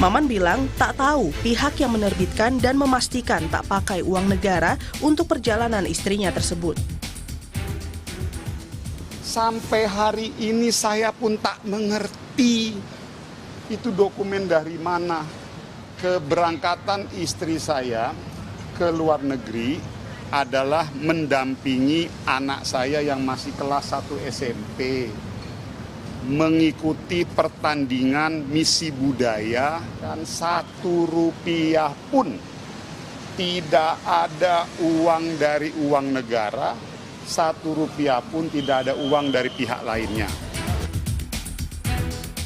Maman bilang tak tahu pihak yang menerbitkan dan memastikan tak pakai uang negara untuk perjalanan istrinya tersebut. Sampai hari ini saya pun tak mengerti itu dokumen dari mana. Keberangkatan istri saya ke luar negeri adalah mendampingi anak saya yang masih kelas 1 SMP. Mengikuti pertandingan misi budaya dan Rp1 pun tidak ada uang dari uang negara, Rp1 pun tidak ada uang dari pihak lainnya.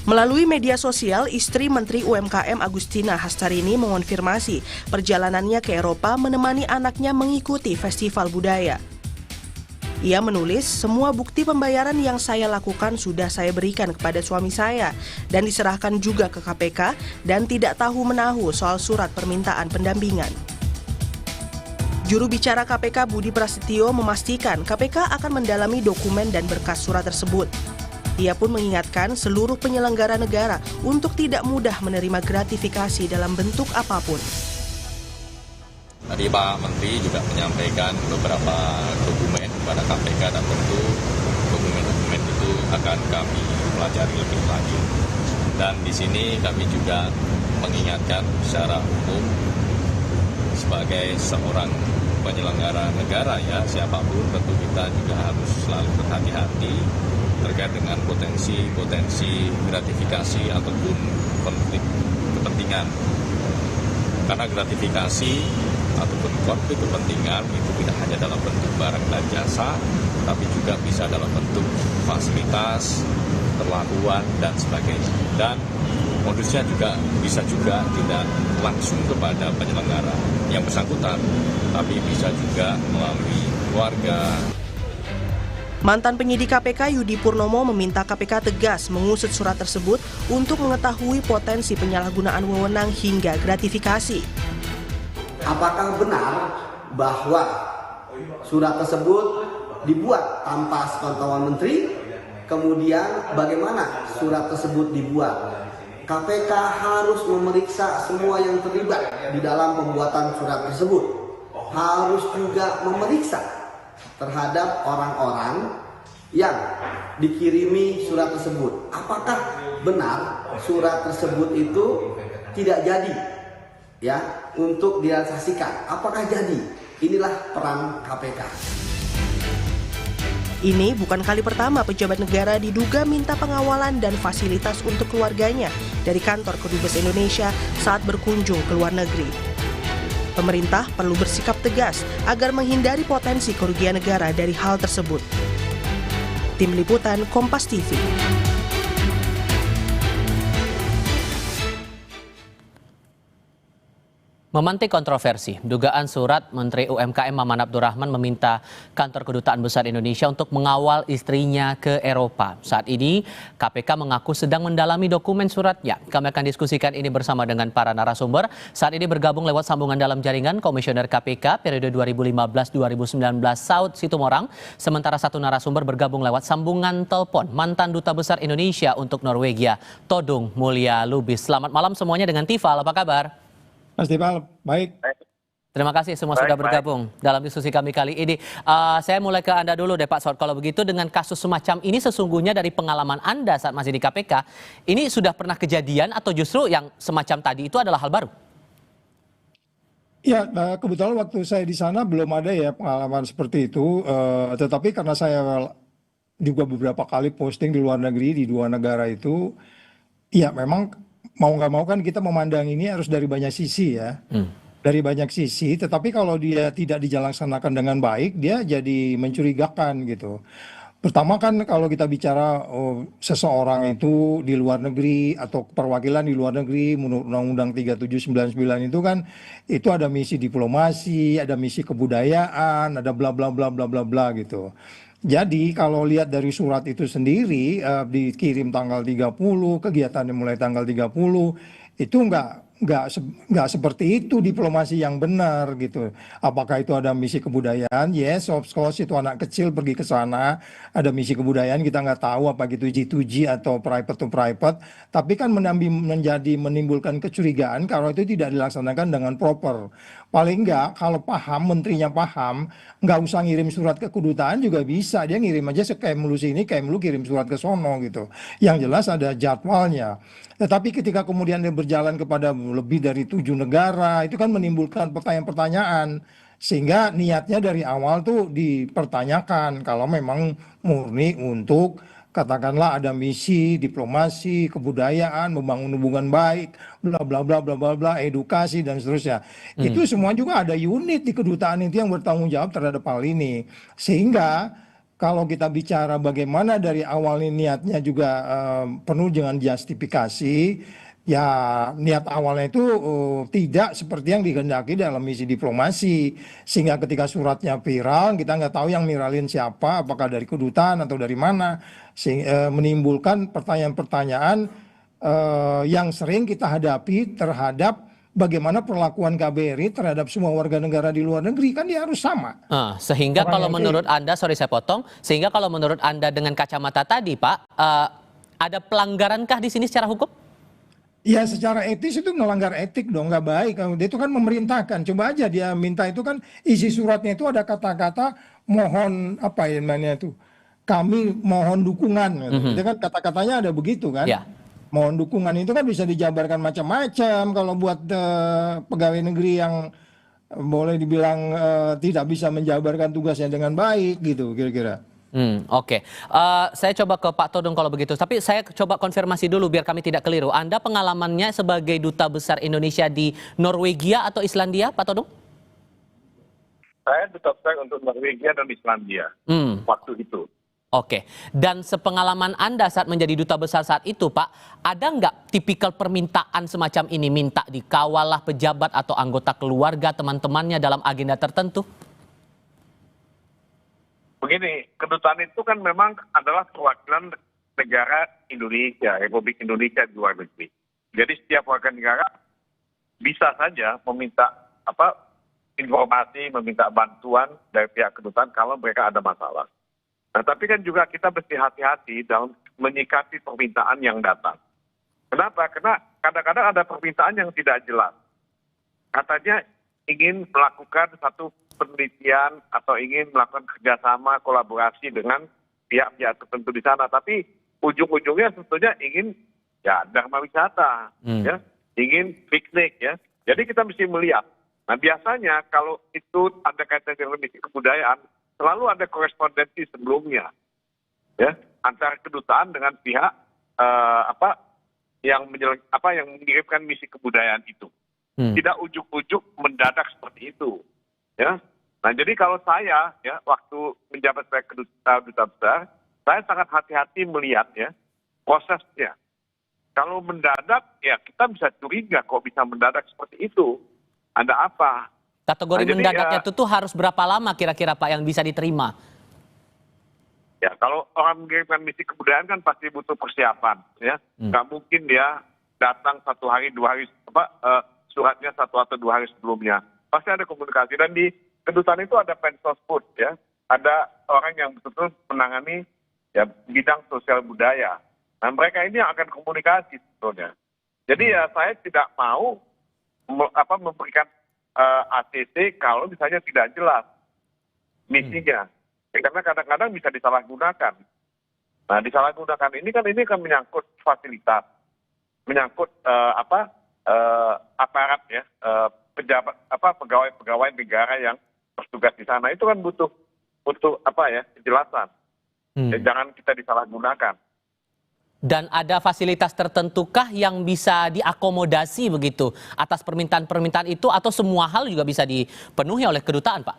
Melalui media sosial, istri Menteri UMKM Agustina Hastarini mengonfirmasi perjalanannya ke Eropa menemani anaknya mengikuti festival budaya. Ia menulis, semua bukti pembayaran yang saya lakukan sudah saya berikan kepada suami saya dan diserahkan juga ke KPK dan tidak tahu-menahu soal surat permintaan pendampingan. Juru bicara KPK Budi Prasetyo memastikan KPK akan mendalami dokumen dan berkas surat tersebut. Ia pun mengingatkan seluruh penyelenggara negara untuk tidak mudah menerima gratifikasi dalam bentuk apapun. Tadi Pak Menteri juga menyampaikan beberapa dokumen kepada KPK dan tentu dokumen-dokumen itu akan kami pelajari lebih lanjut. Dan di sini kami juga mengingatkan secara umum sebagai seorang penyelenggara negara ya, siapapun tentu kita juga harus selalu berhati-hati terkait dengan potensi gratifikasi ataupun konflik kepentingan. Karena gratifikasi ataupun konflik kepentingan itu tidak hanya dalam bentuk barang dan jasa, tapi juga bisa dalam bentuk fasilitas, perlakuan, dan sebagainya. Dan modusnya juga bisa juga tidak langsung kepada penyelenggara yang bersangkutan, tapi bisa juga melalui keluarga. Mantan penyidik KPK Yudi Purnomo meminta KPK tegas mengusut surat tersebut untuk mengetahui potensi penyalahgunaan wewenang hingga gratifikasi. Apakah benar bahwa surat tersebut dibuat tanpa sepengetahuan menteri? Kemudian bagaimana surat tersebut dibuat? KPK harus memeriksa semua yang terlibat di dalam pembuatan surat tersebut. Harus juga memeriksa terhadap orang-orang yang dikirimi surat tersebut. Apakah benar surat tersebut itu tidak jadi ya untuk direalisasikan? Apakah jadi? Inilah peran KPK. Ini bukan kali pertama pejabat negara diduga minta pengawalan dan fasilitas untuk keluarganya dari kantor Kedubes Indonesia saat berkunjung ke luar negeri. Pemerintah perlu bersikap tegas agar menghindari potensi kerugian negara dari hal tersebut. Tim Liputan Kompas TV. Memantik kontroversi, dugaan surat Menteri UMKM Maman Abdurrahman meminta kantor Kedutaan Besar Indonesia untuk mengawal istrinya ke Eropa. Saat ini, KPK mengaku sedang mendalami dokumen suratnya. Kami akan diskusikan ini bersama dengan para narasumber. Saat ini bergabung lewat sambungan dalam jaringan Komisioner KPK periode 2015-2019 Saud Situmorang. Sementara satu narasumber bergabung lewat sambungan telepon mantan Duta Besar Indonesia untuk Norwegia, Todung Mulya Lubis. Selamat malam semuanya dengan Tifal, apa kabar? Mas Tifal, baik. Terima kasih semua sudah bergabung dalam diskusi kami kali ini. Saya mulai ke Anda dulu deh Pak Saud. Kalau begitu dengan kasus semacam ini sesungguhnya dari pengalaman Anda saat masih di KPK, ini sudah pernah kejadian atau justru yang semacam tadi itu adalah hal baru? Ya, kebetulan waktu saya di sana belum ada ya pengalaman seperti itu. Tetapi karena saya juga beberapa kali posting di luar negeri, di 2 negara itu, ya memang mau nggak mau kan kita memandang ini harus dari banyak sisi ya. Dari banyak sisi, tetapi kalau dia tidak dilaksanakan dengan baik, dia jadi mencurigakan gitu. Pertama kan kalau kita bicara seseorang itu di luar negeri atau perwakilan di luar negeri menurut Undang-Undang 3799 itu kan itu ada misi diplomasi, ada misi kebudayaan, ada bla bla bla bla bla bla gitu. Jadi kalau lihat dari surat itu sendiri dikirim tanggal 30, kegiatannya mulai tanggal 30, itu nggak seperti itu diplomasi yang benar gitu. Apakah itu ada misi kebudayaan? Yes, of course itu anak kecil pergi ke sana, ada misi kebudayaan, kita nggak tahu apa gitu G2G atau private to private. Tapi kan menimbulkan kecurigaan kalau itu tidak dilaksanakan dengan proper. Paling nggak kalau paham, menterinya paham, nggak usah ngirim surat ke kedutaan juga bisa. Dia ngirim aja Kemlu sini, Kemlu kirim surat ke sono gitu. Yang jelas ada jadwalnya. Tetapi ketika kemudian dia berjalan kepada lebih dari 7 negara, itu kan menimbulkan pertanyaan-pertanyaan. Sehingga niatnya dari awal tuh dipertanyakan kalau memang murni untuk katakanlah ada misi diplomasi, kebudayaan, membangun hubungan baik, bla bla bla bla bla bla, edukasi dan seterusnya. Itu semua juga ada unit di kedutaan itu yang bertanggung jawab terhadap hal ini. Sehingga kalau kita bicara bagaimana dari awal ini niatnya juga penuh dengan justifikasi, ya niat awalnya itu tidak seperti yang dikehendaki dalam misi diplomasi. Sehingga ketika suratnya viral, kita nggak tahu yang viralin siapa, apakah dari kedutaan atau dari mana. Menimbulkan pertanyaan-pertanyaan yang sering kita hadapi terhadap bagaimana perlakuan KBRI terhadap semua warga negara di luar negeri, kan dia harus sama. Sehingga Orang kalau yang menurut Anda, sorry saya potong, sehingga kalau menurut Anda dengan kacamata tadi Pak, ada pelanggarankah di sini secara hukum? Ya secara etis itu melanggar etik dong, nggak baik. Dia itu kan memerintahkan. Coba aja dia minta itu kan isi suratnya itu ada kata-kata mohon apa ya namanya itu. Kami mohon dukungan. Gitu. Itu kan kata-katanya ada begitu kan. Ya. Mohon dukungan itu kan bisa dijabarkan macam-macam kalau buat pegawai negeri yang boleh dibilang tidak bisa menjabarkan tugasnya dengan baik gitu kira-kira. Oke. Saya coba ke Pak Todung kalau begitu. Tapi saya coba konfirmasi dulu biar kami tidak keliru. Anda pengalamannya sebagai duta besar Indonesia di Norwegia atau Islandia, Pak Todung? Saya duta besar untuk Norwegia dan Islandia waktu itu. Oke. Dan sepengalaman Anda saat menjadi duta besar saat itu, Pak, ada nggak tipikal permintaan semacam ini? Minta dikawal lah pejabat atau anggota keluarga teman-temannya dalam agenda tertentu? Begini, kedutaan itu kan memang adalah perwakilan negara Indonesia, Republik Indonesia di luar negeri. Jadi setiap warga negara bisa saja meminta informasi, meminta bantuan dari pihak kedutaan kalau mereka ada masalah. Nah, tapi kan juga kita mesti hati-hati dalam menyikapi permintaan yang datang. Kenapa? Karena kadang-kadang ada permintaan yang tidak jelas. Katanya ingin melakukan satu penelitian atau ingin melakukan kerjasama kolaborasi dengan pihak-pihak tertentu di sana, tapi ujung-ujungnya sebetulnya ingin ya dharma wisata, ya, ingin piknik, ya. Jadi kita mesti melihat. Nah biasanya kalau itu ada kaitan dengan misi kebudayaan, selalu ada korespondensi sebelumnya, ya, antara kedutaan dengan pihak yang mengirimkan misi kebudayaan itu. Tidak ujuk-ujuk mendadak seperti itu, ya. Nah jadi kalau saya ya waktu menjabat sebagai duta besar, saya sangat hati-hati melihat ya prosesnya. Kalau mendadak ya kita bisa curiga kok bisa mendadak seperti itu. Ada apa? Kategori mendadaknya itu tuh harus berapa lama kira-kira Pak yang bisa diterima? Ya kalau orang mengirimkan misi kebudayaan kan pasti butuh persiapan, ya. Nggak mungkin dia datang 1 hari 2 hari suratnya 1 atau 2 hari sebelumnya. Pasti ada komunikasi dan di kedutaan itu ada Pensosbud, ya. Ada orang yang betul-betul menangani ya bidang sosial budaya. Nah mereka ini yang akan komunikasi sebetulnya. Jadi ya saya tidak mau memberikan ACC kalau misalnya tidak jelas misinya. Ya, karena kadang-kadang bisa disalahgunakan. Nah disalahgunakan ini kan menyangkut fasilitas, menyangkut aparat ya, pejabat pegawai negara yang bertugas di sana itu kan butuh kejelasan. Ya, jangan kita disalahgunakan. Dan ada fasilitas tertentukah yang bisa diakomodasi begitu atas permintaan-permintaan itu atau semua hal juga bisa dipenuhi oleh kedutaan, Pak?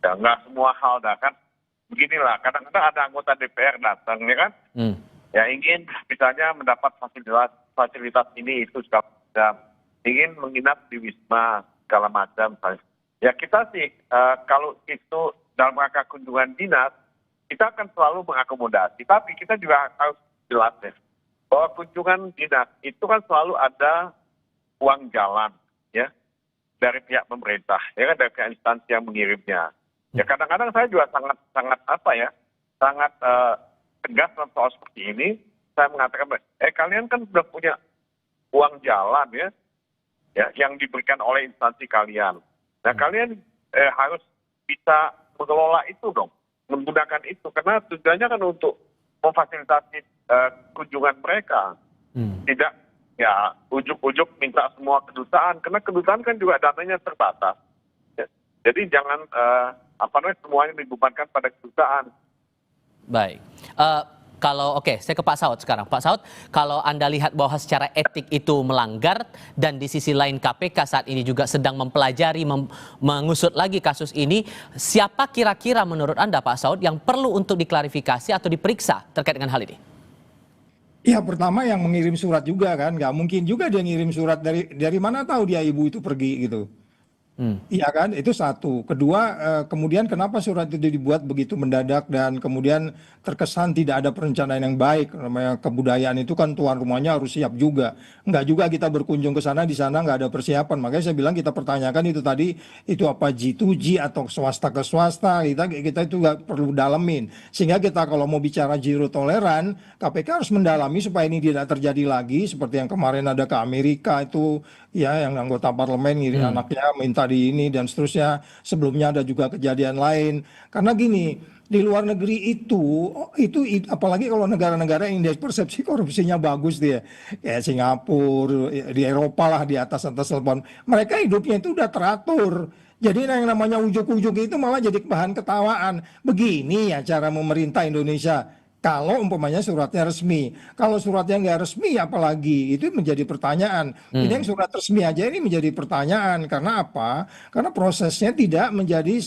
Ya nggak semua hal dah kan. Beginilah, kadang-kadang ada anggota DPR datang ya kan, ya ingin misalnya mendapat fasilitas ini itu segala macam, ingin menginap di Wisma segala macam. Ya kita sih kalau itu dalam rangka kunjungan dinas, kita akan selalu mengakomodasi. Tapi kita juga harus jelas ya, bahwa kunjungan dinas itu kan selalu ada uang jalan, ya, dari pihak pemerintah, ya kan, dari pihak instansi yang mengirimnya. Ya kadang-kadang saya juga sangat tegas dalam soal seperti ini. Saya mengatakan, kalian kan sudah punya uang jalan, ya, yang diberikan oleh instansi kalian. Nah kalian harus bisa mengelola itu dong, menggunakan itu, karena tujuannya kan untuk memfasilitasi kunjungan mereka. Tidak ya ujuk-ujuk minta semua kedutaan, karena kedutaan kan juga dananya terbatas. Ya. Jadi jangan semuanya dibebankan pada kedutaan. Baik. Saya ke Pak Saud sekarang. Pak Saud, kalau Anda lihat bahwa secara etik itu melanggar dan di sisi lain KPK saat ini juga sedang mempelajari, mengusut lagi kasus ini, siapa kira-kira menurut Anda Pak Saud yang perlu untuk diklarifikasi atau diperiksa terkait dengan hal ini? Ya pertama yang mengirim surat juga kan, nggak mungkin juga dia ngirim surat dari mana tahu dia ibu itu pergi gitu. Iya kan, itu satu. Kedua, kemudian kenapa surat itu dibuat begitu mendadak dan kemudian terkesan tidak ada perencanaan yang baik. Namanya kebudayaan itu kan tuan rumahnya harus siap juga. Enggak juga kita berkunjung ke sana, di sana nggak ada persiapan. Makanya saya bilang kita pertanyakan itu tadi, itu apa G2G atau swasta ke swasta, kita itu nggak perlu dalemin. Sehingga kita kalau mau bicara zero toleran, KPK harus mendalami supaya ini tidak terjadi lagi. Seperti yang kemarin ada ke Amerika itu, ya yang anggota parlemen ngirim anaknya minta di ini dan seterusnya. Sebelumnya ada juga kejadian lain. Karena gini, di luar negeri itu apalagi kalau negara-negara yang persepsi korupsinya bagus dia, kayak Singapura, di Eropa lah di atas telepon, mereka hidupnya itu udah teratur. Jadi yang namanya ujuk-ujuk itu malah jadi bahan ketawaan. Begini ya cara memerintah Indonesia. Kalau umpamanya suratnya resmi, kalau suratnya nggak resmi apalagi itu menjadi pertanyaan. Ini yang surat resmi aja ini menjadi pertanyaan karena apa? Karena prosesnya tidak menjadi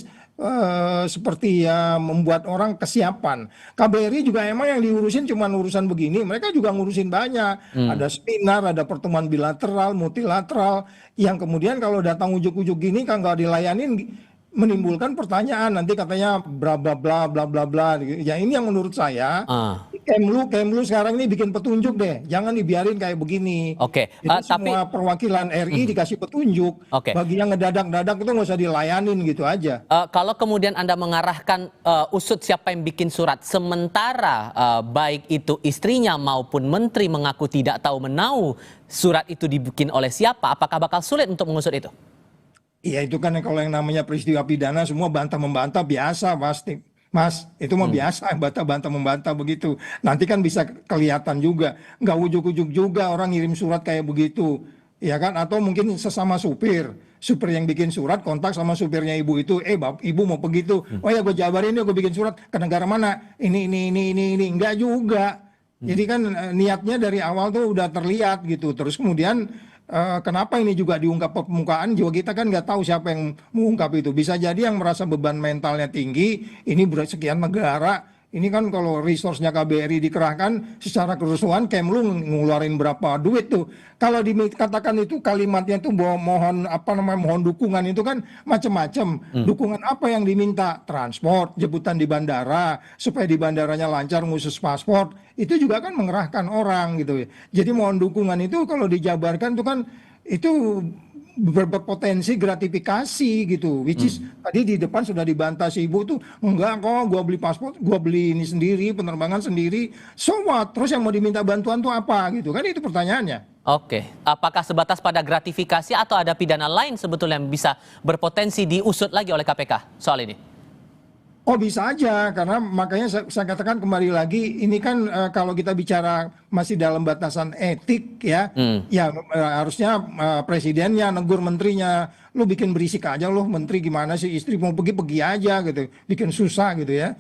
seperti ya membuat orang kesiapan. KBRI juga emang yang diurusin cuma urusan begini, mereka juga ngurusin banyak. Ada seminar, ada pertemuan bilateral, multilateral, yang kemudian kalau datang ujuk-ujuk gini kan nggak dilayanin, menimbulkan pertanyaan, nanti katanya bla bla bla bla bla bla. Ya ini yang menurut saya Kemlu sekarang ini bikin petunjuk deh, jangan dibiarin kayak begini. Oke. Jadi semua perwakilan RI dikasih petunjuk. Bagi yang ngedadak-dadak itu nggak usah dilayanin gitu aja. Kalau kemudian Anda mengarahkan usut siapa yang bikin surat, sementara baik itu istrinya maupun menteri mengaku tidak tahu menau surat itu dibikin oleh siapa, apakah bakal sulit untuk mengusut itu? Iya itu kan kalau yang namanya peristiwa pidana semua bantah-membantah biasa pasti. Mas, itu mah biasa bantah-membantah begitu. Nanti kan bisa kelihatan juga. Nggak ujuk-ujuk juga orang ngirim surat kayak begitu. Ya kan? Atau mungkin sesama supir yang bikin surat kontak sama supirnya ibu itu. Ibu mau pergi tuh. Oh ya gue jabarin ya gue bikin surat ke negara mana. Ini. Enggak juga. Jadi kan niatnya dari awal tuh udah terlihat gitu. Terus kemudian kenapa ini juga diungkap ke permukaan juga kita kan nggak tahu siapa yang mengungkap itu. Bisa jadi yang merasa beban mentalnya tinggi, ini sekian negara, ini kan kalau resource-nya KBRI dikerahkan secara kerusuhan, Kemlu ngeluarin berapa duit tuh. Kalau dikatakan itu kalimatnya tuh mohon dukungan itu kan macam-macam. Dukungan apa yang diminta? Transport, jemputan di bandara, supaya di bandaranya lancar ngusus paspor. Itu juga kan mengerahkan orang gitu ya. Jadi mohon dukungan itu kalau dijabarkan tuh kan itu berpotensi gratifikasi gitu, which is tadi di depan sudah dibantah si ibu tuh, enggak kok gua beli paspor, gua beli ini sendiri, penerbangan sendiri, so what? Terus yang mau diminta bantuan tuh apa gitu kan, itu pertanyaannya. Oke, apakah sebatas pada gratifikasi atau ada pidana lain sebetulnya yang bisa berpotensi diusut lagi oleh KPK soal ini? Oh bisa aja, karena makanya saya katakan kembali lagi, ini kan kalau kita bicara masih dalam batasan etik ya, ya harusnya presidennya negur menterinya, lu bikin berisik aja lu menteri, gimana sih istri mau pergi aja gitu, bikin susah gitu ya.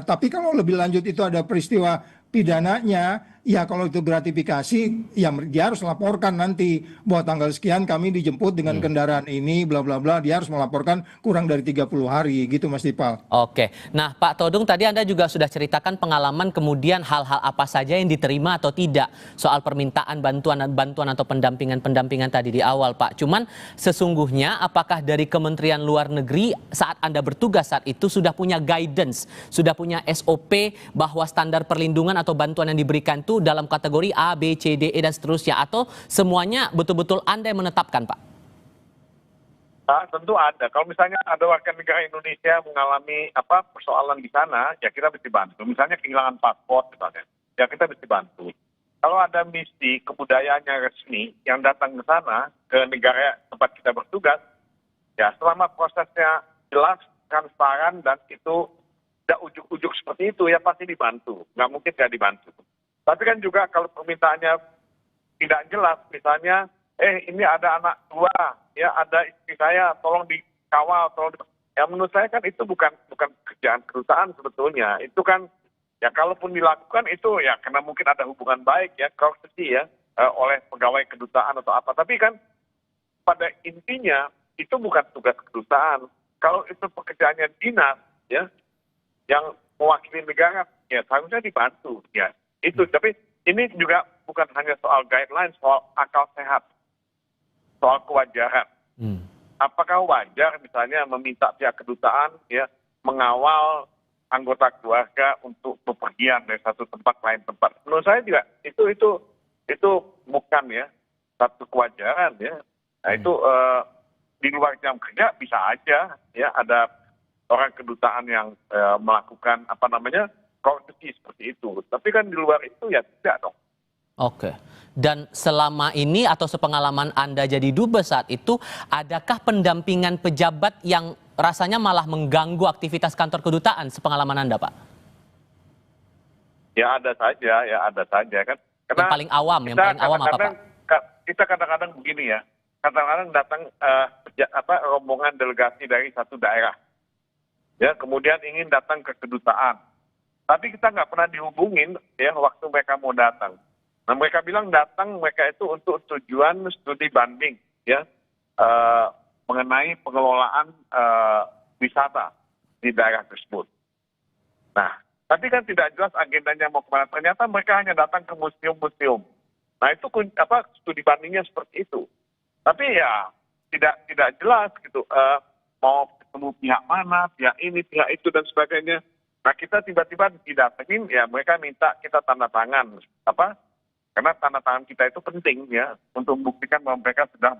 Tapi kalau lebih lanjut itu ada peristiwa pidananya, ya kalau itu gratifikasi, ya dia harus laporkan nanti bahwa tanggal sekian kami dijemput dengan kendaraan ini, bla bla bla, dia harus melaporkan kurang dari 30 hari gitu Mas Dipal. Oke, nah Pak Todung tadi Anda juga sudah ceritakan pengalaman kemudian hal-hal apa saja yang diterima atau tidak soal permintaan bantuan atau pendampingan tadi di awal Pak. Cuman sesungguhnya apakah dari Kementerian Luar Negeri saat Anda bertugas saat itu sudah punya guidance, sudah punya SOP bahwa standar perlindungan atau bantuan yang diberikan itu itu dalam kategori A, B, C, D, E dan seterusnya, atau semuanya betul-betul Anda yang menetapkan, Pak? Tentu ada. Kalau misalnya ada warga negara Indonesia mengalami persoalan di sana, ya kita mesti bantu. Misalnya kehilangan paspor misalnya, ya kita mesti bantu. Kalau ada misi kebudayaannya resmi yang datang ke sana, ke negara tempat kita bertugas, ya selama prosesnya jelas, transparan, dan itu tidak ujuk-ujuk seperti itu, ya pasti dibantu. Nggak mungkin nggak dibantu. Tapi kan juga kalau permintaannya tidak jelas, misalnya, ini ada anak dua, ya ada istri saya, tolong dikawal, ya menurut saya kan itu bukan kerjaan kedutaan sebetulnya. Itu kan, ya kalaupun dilakukan itu ya karena mungkin ada hubungan baik ya, courtesy ya, oleh pegawai kedutaan atau apa. Tapi kan pada intinya itu bukan tugas kedutaan. Kalau itu pekerjaannya dinas ya, yang mewakili negara, ya seharusnya dibantu ya. Itu, tapi ini juga bukan hanya soal guidelines, soal akal sehat, soal kewajaran. Apakah wajar misalnya meminta pihak kedutaan ya mengawal anggota keluarga untuk bepergian dari satu tempat ke lain tempat? Menurut saya juga itu bukan ya satu kewajaran ya. Nah, itu di luar jam kerja bisa aja ya ada orang kedutaan yang melakukan courtesy seperti itu. Tapi kan di luar itu ya tidak dong. Oke. Dan selama ini atau sepengalaman Anda jadi dubes saat itu, adakah pendampingan pejabat yang rasanya malah mengganggu aktivitas kantor kedutaan sepengalaman Anda, Pak? Ya ada saja kan. Karena yang paling awam apa, Pak? Kita kadang-kadang begini ya, kadang-kadang datang rombongan delegasi dari satu daerah, ya kemudian ingin datang ke kedutaan, tapi kita nggak pernah dihubungin ya waktu mereka mau datang. Nah mereka bilang datang mereka itu untuk tujuan studi banding ya mengenai pengelolaan wisata di daerah tersebut. Nah tapi kan tidak jelas agendanya mau kemana. Ternyata mereka hanya datang ke museum-museum. Nah itu studi bandingnya seperti itu. Tapi ya tidak jelas gitu mau ketemu pihak mana, pihak ini, pihak itu dan sebagainya. Nah kita tiba-tiba didatengin ya mereka minta kita tanda tangan karena tanda tangan kita itu penting ya untuk membuktikan bahwa mereka sudah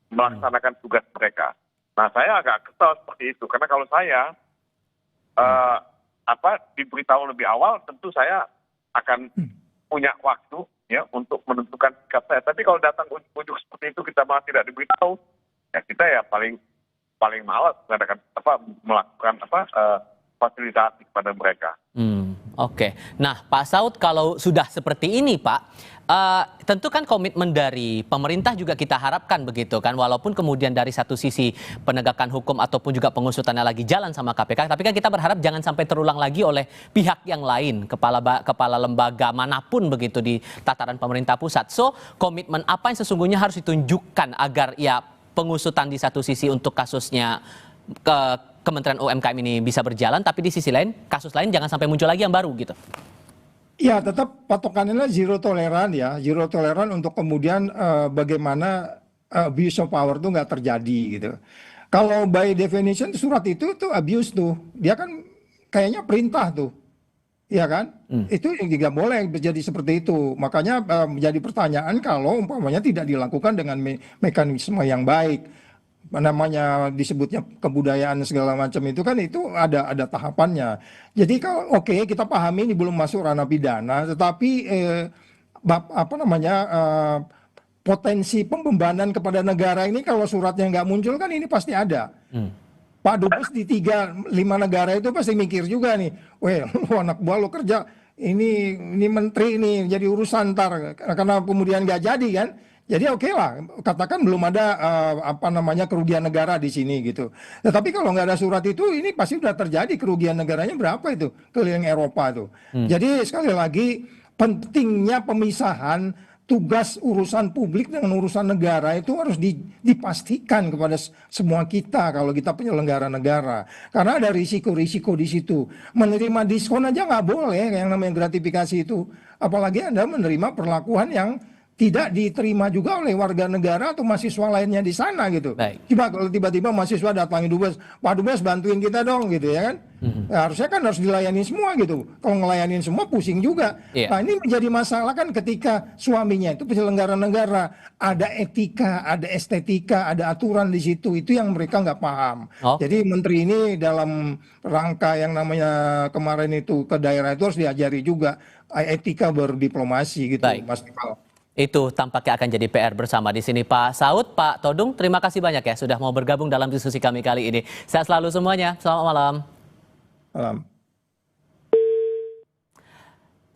melaksanakan tugas mereka. Nah saya agak kesal seperti itu karena kalau saya diberitahu lebih awal tentu saya akan punya waktu ya untuk menentukan sikap saya. Tapi kalau datang ujuk seperti itu kita malah tidak diberitahu, ya kita ya paling malas melakukan fasilitasi kepada mereka. Oke. Nah, Pak Saud kalau sudah seperti ini, Pak, tentu kan komitmen dari pemerintah juga kita harapkan begitu kan, walaupun kemudian dari satu sisi penegakan hukum ataupun juga pengusutannya lagi jalan sama KPK, tapi kan kita berharap jangan sampai terulang lagi oleh pihak yang lain, kepala lembaga manapun begitu di tataran pemerintah pusat. So, komitmen apa yang sesungguhnya harus ditunjukkan agar ya pengusutan di satu sisi untuk kasusnya ke Kementerian UMKM ini bisa berjalan, tapi di sisi lain kasus lain jangan sampai muncul lagi yang baru gitu. Ya tetap patokannya zero toleran ya, zero toleran untuk kemudian bagaimana abuse of power itu nggak terjadi gitu. Kalau by definition surat itu tuh abuse tuh, dia kan kayaknya perintah tuh, ya kan? Itu yang tidak boleh terjadi seperti itu. Makanya menjadi pertanyaan kalau umpamanya tidak dilakukan dengan mekanisme yang baik. Namanya disebutnya kebudayaan segala macam itu kan itu ada tahapannya. Jadi kalau kita pahami ini belum masuk ranah pidana, tetapi potensi pembebanan kepada negara ini kalau suratnya nggak muncul kan ini pasti ada. Pak Dubes di 3-5 negara itu pasti mikir juga nih, lu anak buah lu kerja ini menteri ini jadi urusan ntar karena kemudian nggak jadi kan. Jadi oke lah, katakan belum ada kerugian negara di sini gitu. Tetapi kalau nggak ada surat itu, ini pasti sudah terjadi kerugian negaranya berapa itu keliling Eropa itu. Jadi sekali lagi pentingnya pemisahan tugas urusan publik dengan urusan negara itu harus dipastikan kepada semua kita kalau kita penyelenggara negara. Karena ada risiko-risiko di situ. Menerima diskon aja nggak boleh yang namanya gratifikasi itu. Apalagi Anda menerima perlakuan yang tidak diterima juga oleh warga negara atau mahasiswa lainnya di sana gitu. Baik. Coba kalau tiba-tiba mahasiswa datangi Dubes, Pak Dubes bantuin kita dong gitu ya kan. Nah, harusnya kan harus dilayani semua gitu. Kalau ngelayanin semua pusing juga. Iya. Nah ini menjadi masalah kan ketika suaminya itu penyelenggara negara, ada etika, ada estetika, ada aturan di situ. Itu yang mereka nggak paham. Oh. Jadi menteri ini dalam rangka yang namanya kemarin itu ke daerah itu harus diajari juga etika berdiplomasi gitu, Baik. Mas Iqbal. Itu tampaknya akan jadi PR bersama di sini Pak Saud, Pak Todung. Terima kasih banyak ya sudah mau bergabung dalam diskusi kami kali ini. Sehat selalu semuanya. Selamat malam. Malam.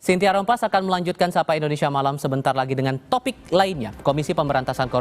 Cynthia Rompas akan melanjutkan Sapa Indonesia Malam sebentar lagi dengan topik lainnya. Komisi Pemberantasan Korupsi